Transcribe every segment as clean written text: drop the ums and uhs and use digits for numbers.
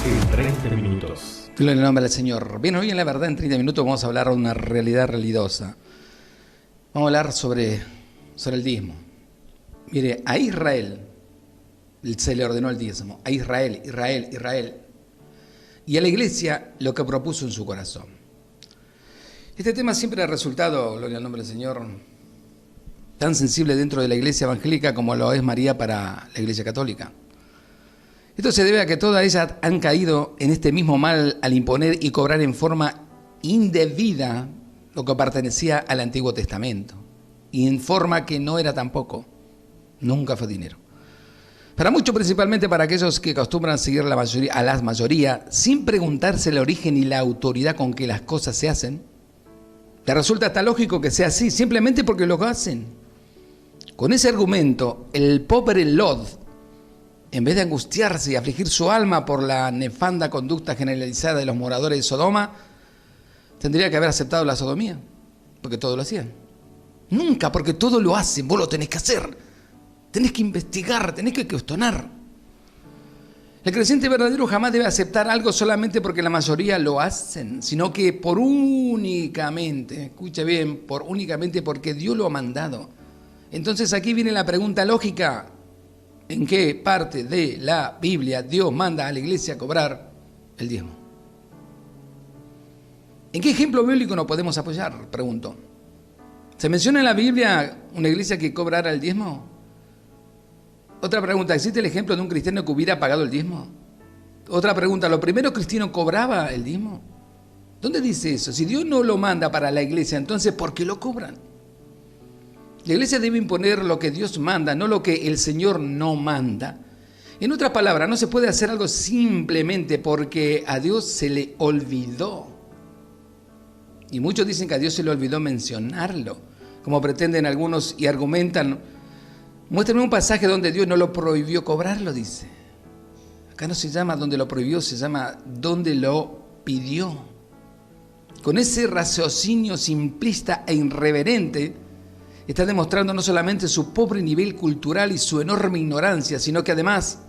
en 30 minutos. Gloria al nombre del Señor. Bien, hoy en La Verdad en 30 minutos vamos a hablar de una realidad realidosa. Vamos a hablar sobre el diezmo. Mire, a Israel se le ordenó el diezmo. A Israel. Y a la iglesia lo que propuso en su corazón. Este tema siempre ha resultado, gloria al nombre del Señor, tan sensible dentro de la iglesia evangélica como lo es María para la iglesia católica. Esto se debe a que todas ellas han caído en este mismo mal al imponer y cobrar en forma indebida lo que pertenecía al Antiguo Testamento, y en forma que no era tampoco, nunca fue dinero. Para muchos, principalmente para aquellos que acostumbran seguir a la mayoría, sin preguntarse el origen y la autoridad con que las cosas se hacen, les resulta hasta lógico que sea así, simplemente porque lo hacen. Con ese argumento, el pobre Lot, en vez de angustiarse y afligir su alma por la nefanda conducta generalizada de los moradores de Sodoma, tendría que haber aceptado la sodomía, porque todo lo hacían. Nunca, porque todo lo hacen, vos lo tenés que hacer, tenés que investigar, tenés que cuestionar. El creyente verdadero jamás debe aceptar algo solamente porque la mayoría lo hacen, sino que por únicamente, escuche bien, por únicamente porque Dios lo ha mandado. Entonces aquí viene la pregunta lógica: ¿en qué parte de la Biblia Dios manda a la iglesia a cobrar el diezmo? ¿En qué ejemplo bíblico nos podemos apoyar? Pregunto. ¿Se menciona en la Biblia una iglesia que cobrara el diezmo? Otra pregunta, ¿existe el ejemplo de un cristiano que hubiera pagado el diezmo? Otra pregunta, ¿los primeros cristianos cobraba el diezmo? ¿Dónde dice eso? Si Dios no lo manda para la iglesia, entonces ¿por qué lo cobran? La iglesia debe imponer lo que Dios manda, no lo que el Señor no manda. En otras palabras, no se puede hacer algo simplemente porque a Dios se le olvidó. Y muchos dicen que a Dios se le olvidó mencionarlo, como pretenden algunos y argumentan. Muéstrame un pasaje donde Dios no lo prohibió cobrarlo, dice. Acá no se llama donde lo prohibió, se llama donde lo pidió. Con ese raciocinio simplista e irreverente, está demostrando no solamente su pobre nivel cultural y su enorme ignorancia, sino que además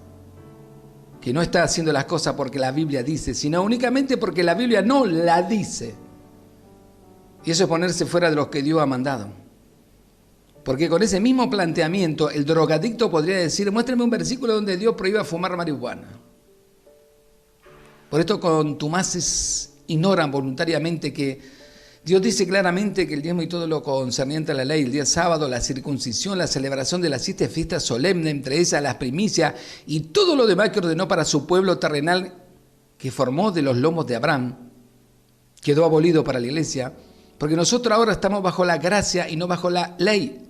que no está haciendo las cosas porque la Biblia dice, sino únicamente porque la Biblia no la dice. Y eso es ponerse fuera de lo que Dios ha mandado. Porque con ese mismo planteamiento, el drogadicto podría decir, muéstrame un versículo donde Dios prohíba fumar marihuana. Por esto contumaces ignoran voluntariamente que Dios dice claramente que el diezmo y todo lo concerniente a la ley, el día sábado, la circuncisión, la celebración de las 7 fiestas solemnes, entre ellas las primicias y todo lo demás que ordenó para su pueblo terrenal que formó de los lomos de Abraham, quedó abolido para la iglesia, porque nosotros ahora estamos bajo la gracia y no bajo la ley.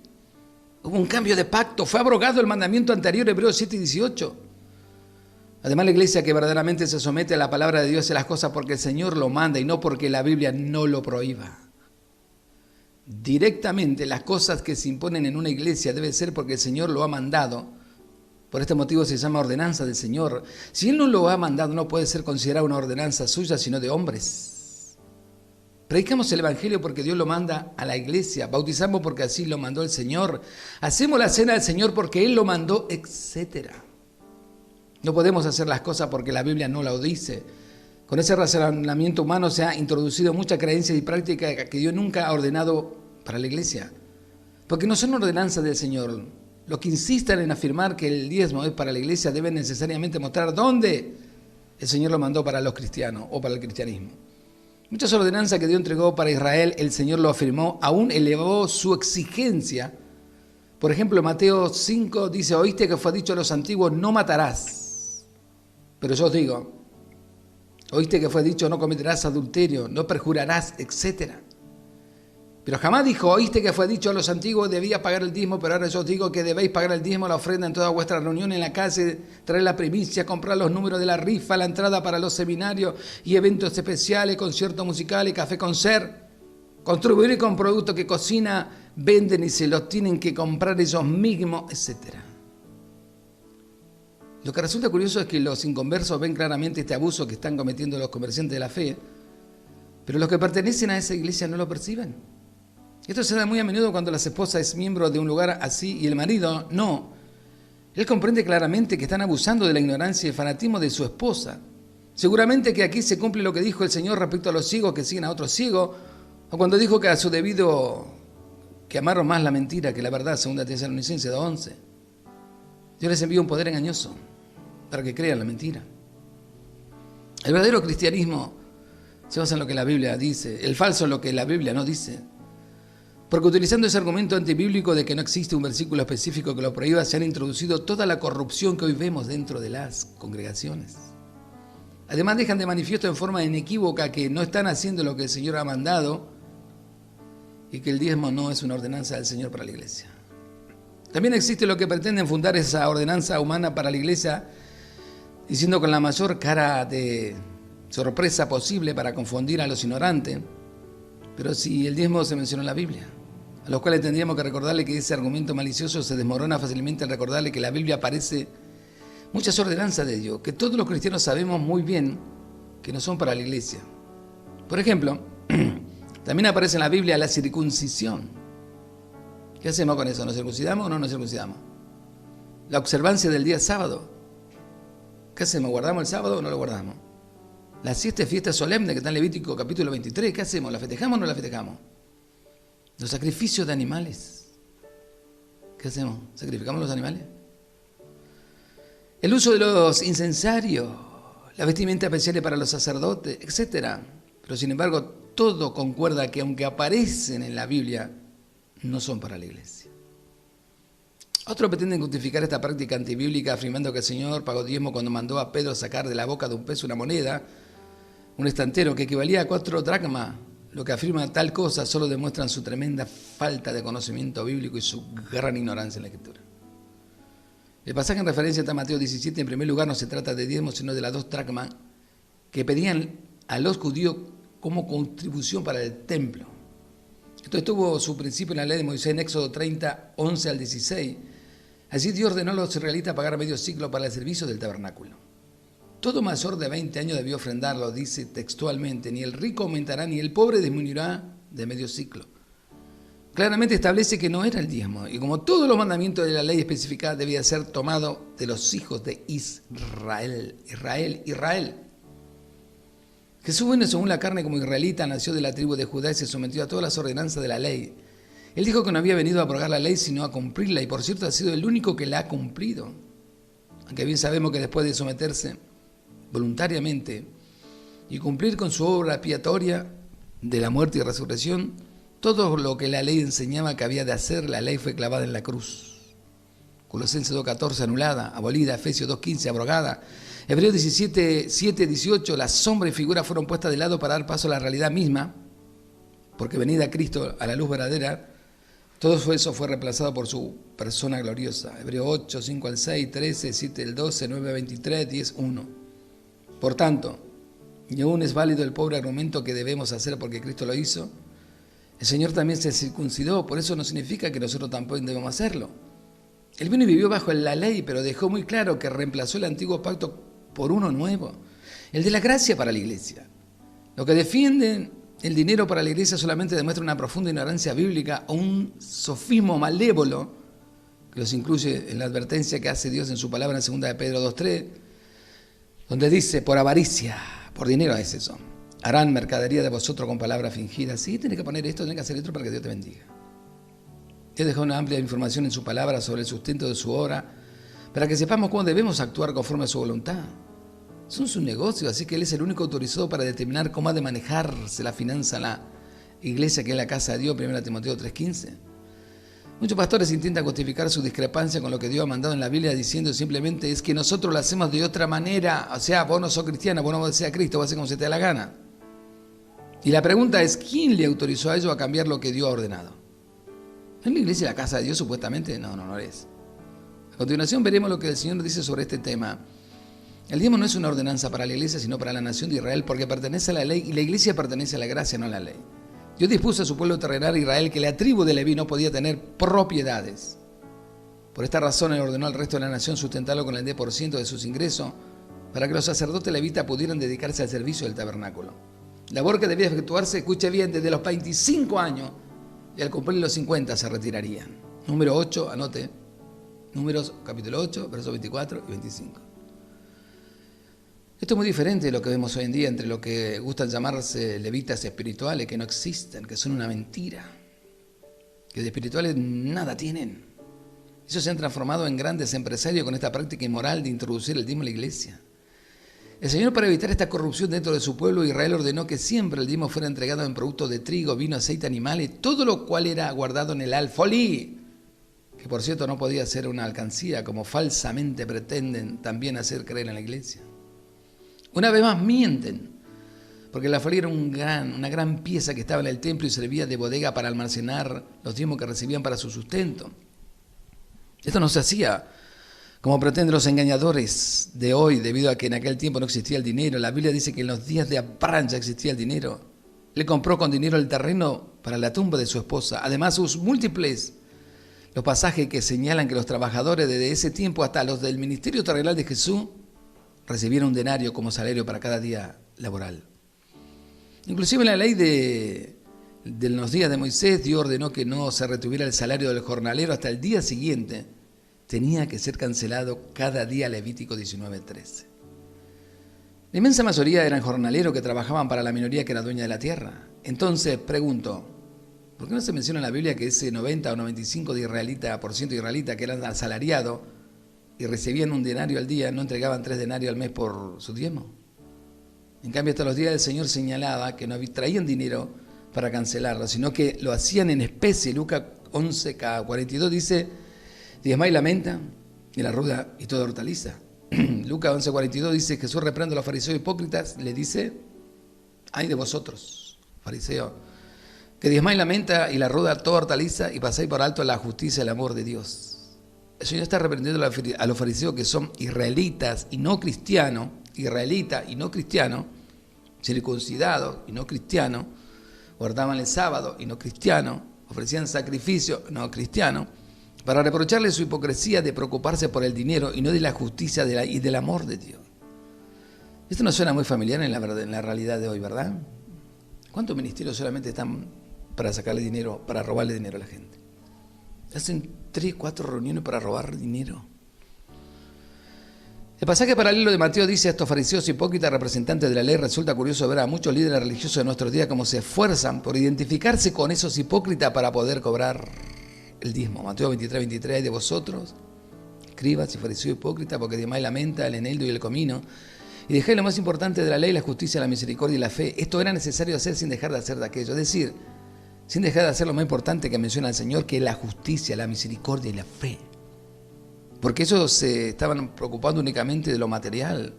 Hubo un cambio de pacto, fue abrogado el mandamiento anterior, Hebreos 7:18. Además, la iglesia que verdaderamente se somete a la palabra de Dios hace las cosas porque el Señor lo manda y no porque la Biblia no lo prohíba. Directamente las cosas que se imponen en una iglesia debe ser porque el Señor lo ha mandado. Por este motivo se llama ordenanza del Señor. Si Él no lo ha mandado, no puede ser considerada una ordenanza suya, sino de hombres. Predicamos el Evangelio porque Dios lo manda a la iglesia. Bautizamos porque así lo mandó el Señor. Hacemos la cena del Señor porque Él lo mandó, etc. No podemos hacer las cosas porque la Biblia no lo dice. Con ese razonamiento humano se ha introducido mucha creencia y práctica que Dios nunca ha ordenado para la iglesia. Porque no son ordenanzas del Señor. Los que insistan en afirmar que el diezmo es para la iglesia deben necesariamente mostrar dónde el Señor lo mandó para los cristianos o para el cristianismo. Muchas ordenanzas que Dios entregó para Israel, el Señor lo afirmó, aún elevó su exigencia. Por ejemplo, Mateo 5 dice, oíste que fue dicho a los antiguos, no matarás. Pero yo os digo, oíste que fue dicho, no cometerás adulterio, no perjurarás, etc. Pero jamás dijo, oíste que fue dicho a los antiguos, debías pagar el diezmo, pero ahora yo os digo que debéis pagar el diezmo, la ofrenda en toda vuestra reunión en la calle, traer la primicia, comprar los números de la rifa, la entrada para los seminarios y eventos especiales, conciertos musicales, café concert, contribuir con productos que cocina, venden y se los tienen que comprar ellos mismos, etc. Lo que resulta curioso es que los inconversos ven claramente este abuso que están cometiendo los comerciantes de la fe, pero los que pertenecen a esa iglesia no lo perciben. Esto se da muy a menudo cuando la esposa es miembro de un lugar así y el marido no. Él comprende claramente que están abusando de la ignorancia y el fanatismo de su esposa. Seguramente que aquí se cumple lo que dijo el Señor respecto a los ciegos que siguen a otros ciegos, o cuando dijo que a su debido que amaron más la mentira que la verdad, 2 Tesalonicenses 2:11. Dios les envía un poder engañoso para que crean la mentira. El verdadero cristianismo se basa en lo que la Biblia dice, el falso en lo que la Biblia no dice. Porque utilizando ese argumento antibíblico de que no existe un versículo específico que lo prohíba, se han introducido toda la corrupción que hoy vemos dentro de las congregaciones. Además dejan de manifiesto en forma inequívoca que no están haciendo lo que el Señor ha mandado y que el diezmo no es una ordenanza del Señor para la iglesia. También existe lo que pretenden fundar esa ordenanza humana para la iglesia, diciendo con la mayor cara de sorpresa posible para confundir a los ignorantes, pero si el diezmo se mencionó en la Biblia, a los cuales tendríamos que recordarle que ese argumento malicioso se desmorona fácilmente al recordarle que en la Biblia aparece muchas ordenanzas de Dios, que todos los cristianos sabemos muy bien que no son para la iglesia. Por ejemplo, también aparece en la Biblia la circuncisión. ¿Qué hacemos con eso? ¿Nos circuncidamos o no nos circuncidamos? La observancia del día sábado. ¿Qué hacemos? ¿Guardamos el sábado o no lo guardamos? La fiesta solemne que está en Levítico capítulo 23, ¿qué hacemos? ¿La festejamos o no la festejamos? Los sacrificios de animales. ¿Qué hacemos? ¿Sacrificamos los animales? El uso de los incensarios, la vestimenta especial para los sacerdotes, etc. Pero sin embargo, todo concuerda que aunque aparecen en la Biblia, no son para la iglesia. Otros pretenden justificar esta práctica antibíblica afirmando que el Señor pagó diezmo cuando mandó a Pedro sacar de la boca de un pez una moneda, un estantero que equivalía a 4 dracmas. Lo que afirma tal cosa solo demuestran su tremenda falta de conocimiento bíblico y su gran ignorancia en la Escritura. El pasaje en referencia está a Mateo 17, en primer lugar no se trata de diezmo, sino de las 2 dracmas que pedían a los judíos como contribución para el templo. Esto tuvo su principio en la ley de Moisés en Éxodo 30, 11 al 16. Allí Dios ordenó a los israelitas pagar medio ciclo para el servicio del tabernáculo. Todo mayor de 20 años debió ofrendarlo, dice textualmente, ni el rico aumentará ni el pobre disminuirá de medio ciclo. Claramente establece que no era el diezmo, y como todos los mandamientos de la ley especificada debía ser tomado de los hijos de Israel. Jesús vino según la carne como israelita, nació de la tribu de Judá y se sometió a todas las ordenanzas de la ley. Él dijo que no había venido a abrogar la ley, sino a cumplirla, y por cierto ha sido el único que la ha cumplido. Aunque bien sabemos que después de someterse voluntariamente y cumplir con su obra expiatoria de la muerte y resurrección, todo lo que la ley enseñaba que había de hacer, la ley fue clavada en la cruz. Colosenses 2:14 anulada, abolida, Efesios 2:15 abrogada, Hebreos 17, 7, 18, la sombra y figura fueron puestas de lado para dar paso a la realidad misma, porque venida Cristo a la luz verdadera, todo eso fue reemplazado por su persona gloriosa. Hebreos 8, 5 al 6, 13, 7 al 12, 9 al 23, 10, 1. Por tanto, y aún es válido el pobre argumento que debemos hacer porque Cristo lo hizo, el Señor también se circuncidó, por eso no significa que nosotros tampoco debemos hacerlo. Él vino y vivió bajo la ley, pero dejó muy claro que reemplazó el antiguo pacto por uno nuevo, el de la gracia para la iglesia. Lo que defienden el dinero para la iglesia solamente demuestra una profunda ignorancia bíblica o un sofismo malévolo que los incluye en la advertencia que hace Dios en su palabra en 2 de Pedro 2:3, donde dice, por avaricia, por dinero es eso, harán mercadería de vosotros con palabras fingidas. Sí, tienes que poner esto, tienes que hacer esto para que Dios te bendiga. Dios dejó una amplia información en su palabra sobre el sustento de su obra, para que sepamos cómo debemos actuar conforme a su voluntad. Son sus negocios, así que Él es el único autorizado para determinar cómo ha de manejarse la finanza la iglesia, que es la casa de Dios, 1 Timoteo 3:15. Muchos pastores intentan justificar su discrepancia con lo que Dios ha mandado en la Biblia diciendo simplemente es que nosotros lo hacemos de otra manera. O sea, vos no sos cristiano, vos no vas a ser Cristo, vas a hacer como se te dé la gana. Y la pregunta es, ¿quién le autorizó a ellos a cambiar lo que Dios ha ordenado? ¿Es la iglesia la casa de Dios supuestamente? No es. A continuación veremos lo que el Señor dice sobre este tema. El diezmo no es una ordenanza para la iglesia, sino para la nación de Israel, porque pertenece a la ley y la iglesia pertenece a la gracia, no a la ley. Dios dispuso a su pueblo terrenal Israel que la tribu de Leví no podía tener propiedades. Por esta razón, Él ordenó al resto de la nación sustentarlo con el 10% de sus ingresos para que los sacerdotes levitas pudieran dedicarse al servicio del tabernáculo. Labor que debía efectuarse, escuche bien, desde los 25 años y al cumplir los 50 se retirarían. Número 8, anote. Números capítulo 8, versos 24 y 25. Esto Esto es muy diferente de lo que vemos hoy en día entre lo que gustan llamarse levitas espirituales, que no existen, que son una mentira, que de espirituales nada tienen. Ellos se han transformado en grandes empresarios con esta práctica inmoral de introducir el diezmo en la iglesia. El Señor, para evitar esta corrupción dentro de su pueblo, Israel ordenó que siempre el diezmo fuera entregado en productos de trigo, vino, aceite, animales, todo lo cual era guardado en el alfolí, que por cierto no podía ser una alcancía, como falsamente pretenden también hacer creer en la iglesia. Una vez más mienten, porque el alfolí era una gran pieza que estaba en el templo y servía de bodega para almacenar los diezmos que recibían para su sustento. Esto no se hacía como pretenden los engañadores de hoy, debido a que en aquel tiempo no existía el dinero. La Biblia dice que en los días de Abraham ya existía el dinero. Le compró con dinero el terreno para la tumba de su esposa. Además, sus múltiples los pasajes que señalan que los trabajadores desde ese tiempo hasta los del ministerio terrenal de Jesús recibieron un denario como salario para cada día laboral. Inclusive en la ley de los días de Moisés, Dios ordenó que no se retuviera el salario del jornalero hasta el día siguiente. Tenía que ser cancelado cada día. Levítico 19:13. La inmensa mayoría eran jornaleros que trabajaban para la minoría que era dueña de la tierra. Entonces pregunto, ¿por qué no se menciona en la Biblia que ese 90 o 95% de israelitas que eran asalariados y recibían un denario al día, no entregaban 3 denarios al mes por su diezmo? En cambio, hasta los días del Señor señalaba que no traían dinero para cancelarlo, sino que lo hacían en especie. Lucas 11:42 dice: diezmáis la menta y la ruda y toda hortaliza. Lucas 11:42 dice: Jesús reprende a los fariseos hipócritas, le dice: ay de vosotros, fariseos, que diezmáis la menta y la ruda toda hortaliza y pasáis por alto la justicia y el amor de Dios. El Señor está reprendiendo a los fariseos que son israelitas y no cristianos, circuncidados y no cristianos, guardaban el sábado y no cristianos, ofrecían sacrificios no cristianos, para reprocharle su hipocresía de preocuparse por el dinero y no de la justicia y del amor de Dios. Esto nos suena muy familiar en la realidad de hoy, ¿verdad? ¿Cuántos ministerios solamente están para sacarle dinero, para robarle dinero a la gente? Hacen 3, 4 reuniones para robar dinero. El pasaje paralelo de Mateo dice: a estos fariseos hipócritas representantes de la ley, resulta curioso ver a muchos líderes religiosos de nuestros días cómo se esfuerzan por identificarse con esos hipócritas para poder cobrar el diezmo. Mateo 23:23: hay de vosotros, escribas y fariseos hipócritas, porque diezmáis la menta, el eneldo y el comino, y dejáis lo más importante de la ley, la justicia, la misericordia y la fe. Esto era necesario hacer sin dejar de hacer de aquello. Es decir, sin dejar de hacer lo más importante que menciona el Señor, que es la justicia, la misericordia y la fe. Porque ellos se estaban preocupando únicamente de lo material.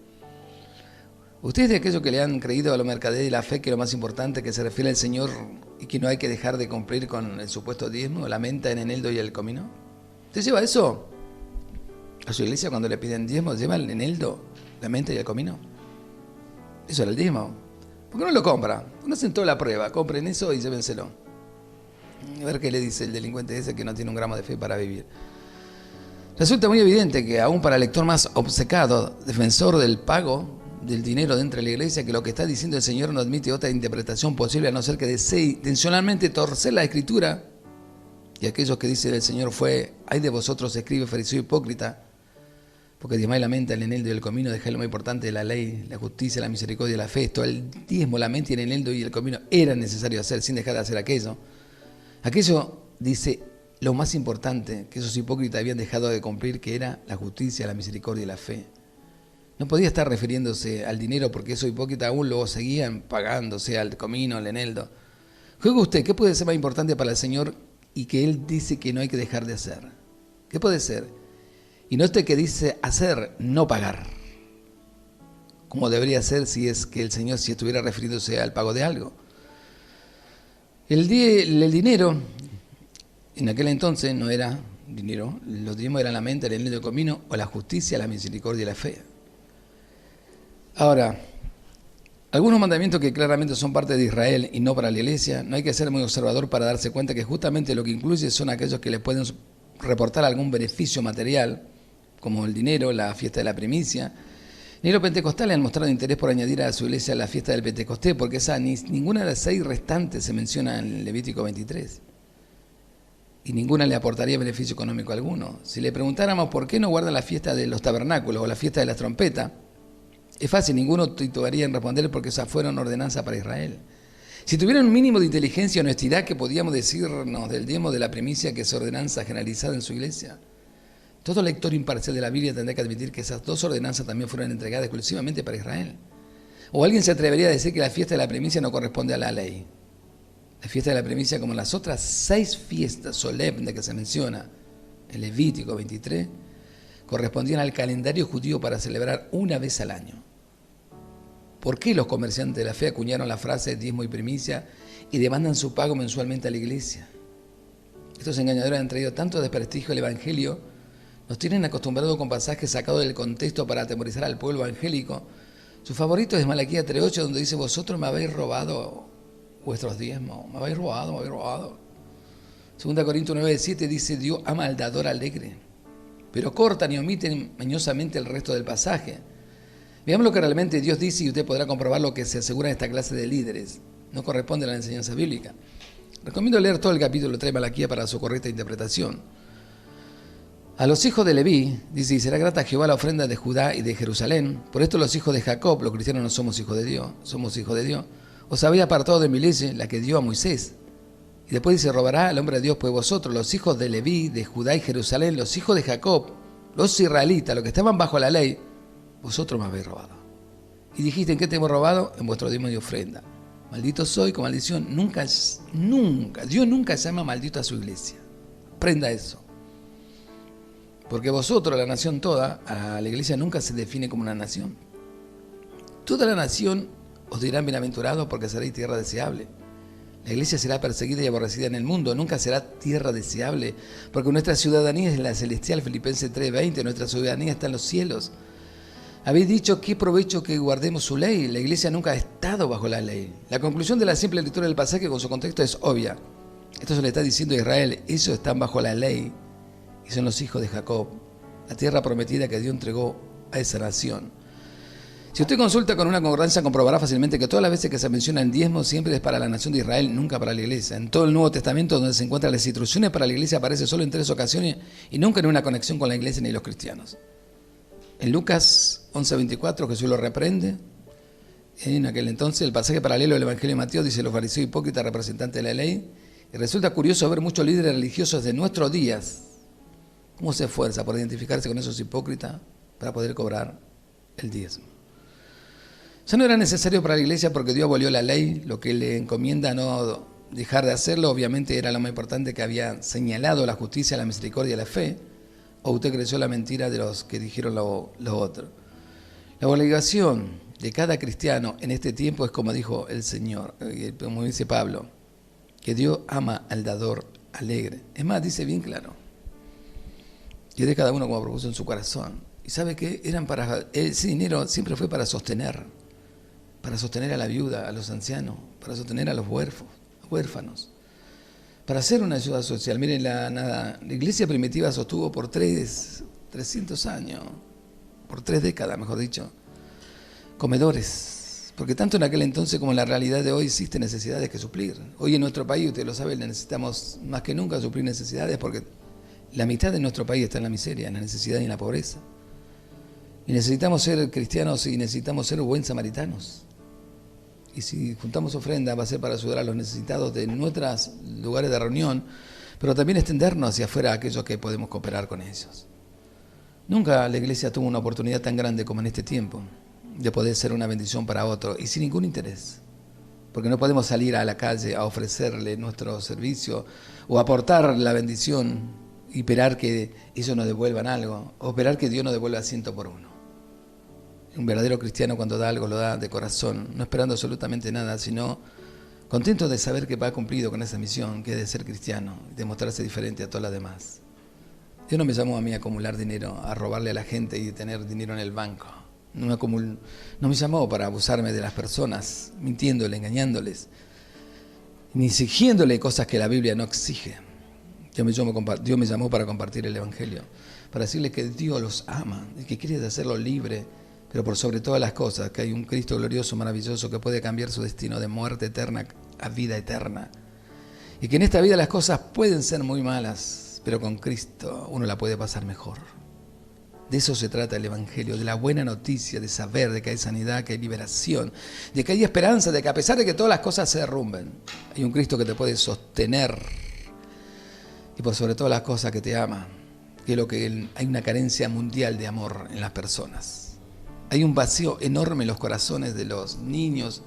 Ustedes, de aquellos que le han creído a lo mercader y la fe, que es lo más importante, que se refiere al Señor y que no hay que dejar de cumplir con el supuesto diezmo, la menta, el eneldo y el comino. ¿Usted lleva eso a su iglesia cuando le piden diezmo? ¿Lleva el eneldo, la menta y el comino? Eso era el diezmo. ¿Por qué no lo compra? No hacen toda la prueba, compren eso y llévenselo. A ver qué le dice el delincuente ese que no tiene un gramo de fe para vivir. Resulta muy evidente que aún para el lector más obcecado, defensor del pago del dinero dentro de la iglesia, que lo que está diciendo el Señor no admite otra interpretación posible a no ser que desee intencionalmente torcer la Escritura. Y aquellos que dicen el Señor fue: ay de vosotros, escribe fariseo hipócrita, porque diezmáis la menta, el eneldo y el comino, dejáis lo más importante de la ley, la justicia, la misericordia y la fe. Esto, el diezmo, la menta y el eneldo y el comino era necesario hacer sin dejar de hacer aquello. Aquello dice lo más importante que esos hipócritas habían dejado de cumplir, que era la justicia, la misericordia y la fe. No podía estar refiriéndose al dinero, porque esos hipócritas aún lo seguían pagándose al comino, al eneldo. Juegue usted, ¿qué puede ser más importante para el Señor y que Él dice que no hay que dejar de hacer? ¿Qué puede ser? Y note que dice hacer, no pagar. Como debería ser si es que el Señor si estuviera refiriéndose al pago de algo. El dinero en aquel entonces no era dinero. Los diezmos eran la menta, el eneldo y el comino, o la justicia, la misericordia y la fe. Ahora, algunos mandamientos que claramente son parte de Israel y no para la iglesia, no hay que ser muy observador para darse cuenta que justamente lo que incluye son aquellos que le pueden reportar algún beneficio material, como el dinero, la fiesta de la primicia. Ni los pentecostales han mostrado interés por añadir a su iglesia la fiesta del Pentecostés, porque ninguna de las 6 restantes se menciona en Levítico 23. Y ninguna le aportaría beneficio económico alguno. Si le preguntáramos por qué no guardan la fiesta de los tabernáculos o la fiesta de las trompetas, Es fácil, ninguno titubaría en responder porque esas fueron ordenanzas para Israel. Si tuvieran un mínimo de inteligencia y honestidad, ¿qué podíamos decirnos del diezmo de la primicia que es ordenanza generalizada en su iglesia? Todo lector imparcial de la Biblia tendrá que admitir que esas dos ordenanzas también fueron entregadas exclusivamente para Israel. ¿O alguien se atrevería a decir que la fiesta de la primicia no corresponde a la ley? La fiesta de la primicia, como las otras 6 fiestas solemnes que se menciona en Levítico 23, correspondían al calendario judío para celebrar una vez al año. ¿Por qué los comerciantes de la fe acuñaron la frase diezmo y primicia y demandan su pago mensualmente a la iglesia? Estos engañadores han traído tanto desprestigio al Evangelio, nos tienen acostumbrados con pasajes sacados del contexto para atemorizar al pueblo evangélico. Su favorito es Malaquías 3:8, donde dice: vosotros me habéis robado vuestros diezmos, me habéis robado. 2 Corintios 9:7 dice: Dios ama al dador alegre. Pero cortan y omiten mañosamente el resto del pasaje. Veamos lo que realmente Dios dice y usted podrá comprobar lo que se asegura en esta clase de líderes. No corresponde a la enseñanza bíblica. Recomiendo leer todo el capítulo 3 de Malaquías para su correcta interpretación. A los hijos de Leví, dice: y será grata a Jehová la ofrenda de Judá y de Jerusalén. Por esto los hijos de Jacob, los cristianos, no somos hijos de Dios, somos hijos de Dios. Os habéis apartado de mi ley, la que dio a Moisés. Y después dice: robará al hombre de Dios, pues vosotros, los hijos de Leví, de Judá y Jerusalén, los hijos de Jacob, los israelitas, los que estaban bajo la ley, vosotros me habéis robado. Y dijiste: ¿en qué te hemos robado? En vuestro diezmo y ofrenda. Maldito soy, con maldición. Dios nunca llama maldito a su iglesia. Aprenda eso. Porque vosotros, la nación toda, a la iglesia nunca se define como una nación. Toda la nación os dirán bienaventurados porque seréis tierra deseable. La iglesia será perseguida y aborrecida en el mundo, nunca será tierra deseable, porque nuestra ciudadanía es la celestial, Filipenses 3:20, nuestra ciudadanía está en los cielos. Habéis dicho: ¿qué provecho que guardemos su ley? La iglesia nunca ha estado bajo la ley. La conclusión de la simple lectura del pasaje con su contexto es obvia. Esto se le está diciendo a Israel: ellos están bajo la ley y son los hijos de Jacob, la tierra prometida que Dios entregó a esa nación. Si usted consulta con una congruencia, comprobará fácilmente que todas las veces que se menciona el diezmo siempre es para la nación de Israel, nunca para la iglesia. En todo el Nuevo Testamento, donde se encuentran las instrucciones para la iglesia, aparece solo en 3 ocasiones y nunca en una conexión con la iglesia ni los cristianos. En Lucas 11:24 Jesús lo reprende. En aquel entonces el pasaje paralelo del Evangelio de Mateo dice: los fariseos hipócritas, representantes de la ley. Y resulta curioso ver muchos líderes religiosos de nuestros días cómo se esfuerza por identificarse con esos hipócritas para poder cobrar el diezmo. Ya no era necesario para la iglesia porque Dios abolió la ley, lo que le encomienda a no dejar de hacerlo. Obviamente era lo más importante, que había señalado la justicia, la misericordia y la fe. ¿O usted creció la mentira de los que dijeron lo otro? La obligación de cada cristiano en este tiempo es, como dijo el Señor, como dice Pablo, que Dios ama al dador alegre. Es más, dice bien claro: Dios de cada uno como propuso en su corazón. ¿Y sabe qué? Ese dinero siempre fue para sostener a la viuda, a los ancianos, para sostener a los huérfanos, para hacer una ayuda social. Miren, la iglesia primitiva sostuvo por 300 años, por 3 décadas, mejor dicho, comedores, porque tanto en aquel entonces como en la realidad de hoy existen necesidades que suplir. Hoy en nuestro país, usted lo sabe, necesitamos más que nunca suplir necesidades, porque la mitad de nuestro país está en la miseria, en la necesidad y en la pobreza. Y necesitamos ser cristianos y necesitamos ser buen samaritanos. Y si juntamos ofrenda, va a ser para ayudar a los necesitados de nuestros lugares de reunión, pero también extendernos hacia afuera a aquellos que podemos cooperar con ellos. Nunca la iglesia tuvo una oportunidad tan grande como en este tiempo, de poder ser una bendición para otros y sin ningún interés. Porque no podemos salir a la calle a ofrecerle nuestro servicio o aportar la bendición y esperar que ellos nos devuelvan algo, o esperar que Dios nos devuelva 100 por 1. Un verdadero cristiano, cuando da algo, lo da de corazón, no esperando absolutamente nada, sino contento de saber que va cumplido con esa misión, que es de ser cristiano y de mostrarse diferente a todas las demás. Dios no me llamó a mí a acumular dinero, a robarle a la gente y tener dinero en el banco. No me llamó para abusarme de las personas, mintiéndole, engañándoles, ni exigiéndole cosas que la Biblia no exige. Dios me llamó para compartir el Evangelio, para decirles que Dios los ama y que quiere hacerlos libres, pero por sobre todas las cosas, que hay un Cristo glorioso, maravilloso, que puede cambiar su destino de muerte eterna a vida eterna. Y que en esta vida las cosas pueden ser muy malas, pero con Cristo uno la puede pasar mejor. De eso se trata el Evangelio, de la buena noticia, de saber de que hay sanidad, que hay liberación, de que hay esperanza, de que a pesar de que todas las cosas se derrumben, hay un Cristo que te puede sostener y por sobre todas las cosas que te ama, que es lo que hay una carencia mundial de amor en las personas. Hay un vacío enorme en los corazones de los niños,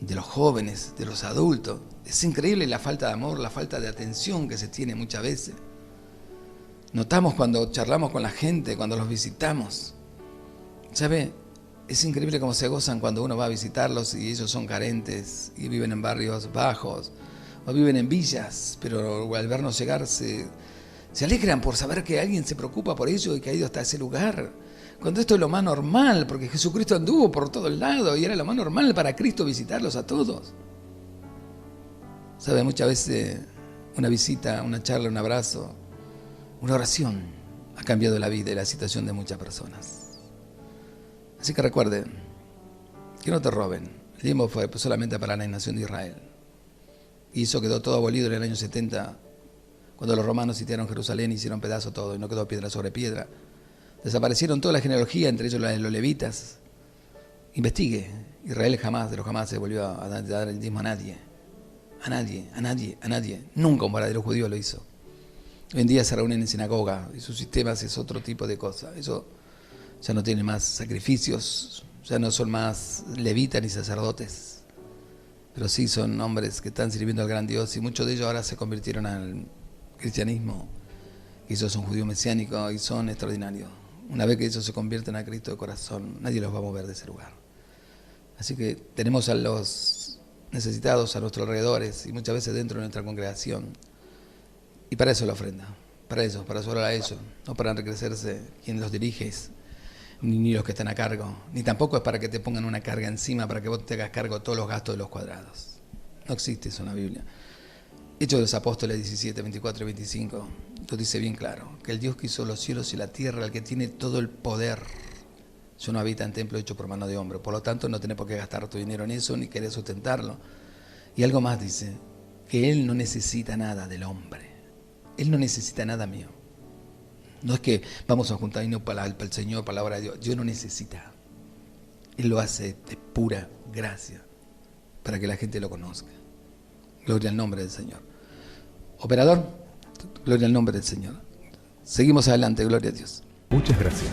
de los jóvenes, de los adultos. Es increíble la falta de amor, la falta de atención que se tiene muchas veces. Notamos cuando charlamos con la gente, cuando los visitamos. ¿Sabe? Es increíble cómo se gozan cuando uno va a visitarlos y ellos son carentes y viven en barrios bajos o viven en villas, pero al vernos llegar se alegran por saber que alguien se preocupa por ellos y que ha ido hasta ese lugar. Cuando esto es lo más normal, porque Jesucristo anduvo por todos lados y era lo más normal para Cristo visitarlos a todos. ¿Sabe? Muchas veces una visita, una charla, un abrazo, una oración ha cambiado la vida y la situación de muchas personas. Así que recuerden, que no te roben. El diezmo fue solamente para la nación de Israel. Y eso quedó todo abolido en el año 70, cuando los romanos sitiaron Jerusalén y hicieron pedazo todo y no quedó piedra sobre piedra. Desaparecieron toda la genealogía, entre ellos los levitas. Investigue. Israel jamás, de los jamás, se volvió a dar el diezmo a nadie. A nadie, a nadie, a nadie. Nunca un verdadero judío lo hizo. Hoy en día se reúnen en sinagoga y sus sistemas es otro tipo de cosa. Eso ya no tiene más sacrificios, ya no son más levitas ni sacerdotes, pero sí son hombres que están sirviendo al gran Dios y muchos de ellos ahora se convirtieron al cristianismo. Y ellos son judíos mesiánicos y son extraordinarios. Una vez que ellos se convierten a Cristo de corazón, nadie los va a mover de ese lugar. Así que tenemos a los necesitados a nuestros alrededores y muchas veces dentro de nuestra congregación. Y para eso la ofrenda, para eso, para solo a ellos, no para enriquecerse quien los dirige, ni los que están a cargo, ni tampoco es para que te pongan una carga encima, para que vos te hagas cargo de todos los gastos de los cuadrados. No existe eso en la Biblia. Hechos de los Apóstoles 17, 24 y 25, lo dice bien claro, que el Dios que hizo los cielos y la tierra, el que tiene todo el poder, yo no habita en templo hecho por mano de hombre, por lo tanto no tenés por qué gastar tu dinero en eso, ni querer sustentarlo. Y algo más dice, que Él no necesita nada del hombre. Él no necesita nada mío. No es que vamos a juntar dinero para el Señor, para la obra de Dios. Dios no necesita. Él lo hace de pura gracia para que la gente lo conozca. Gloria al nombre del Señor. Operador, gloria al nombre del Señor. Seguimos adelante, gloria a Dios. Muchas gracias.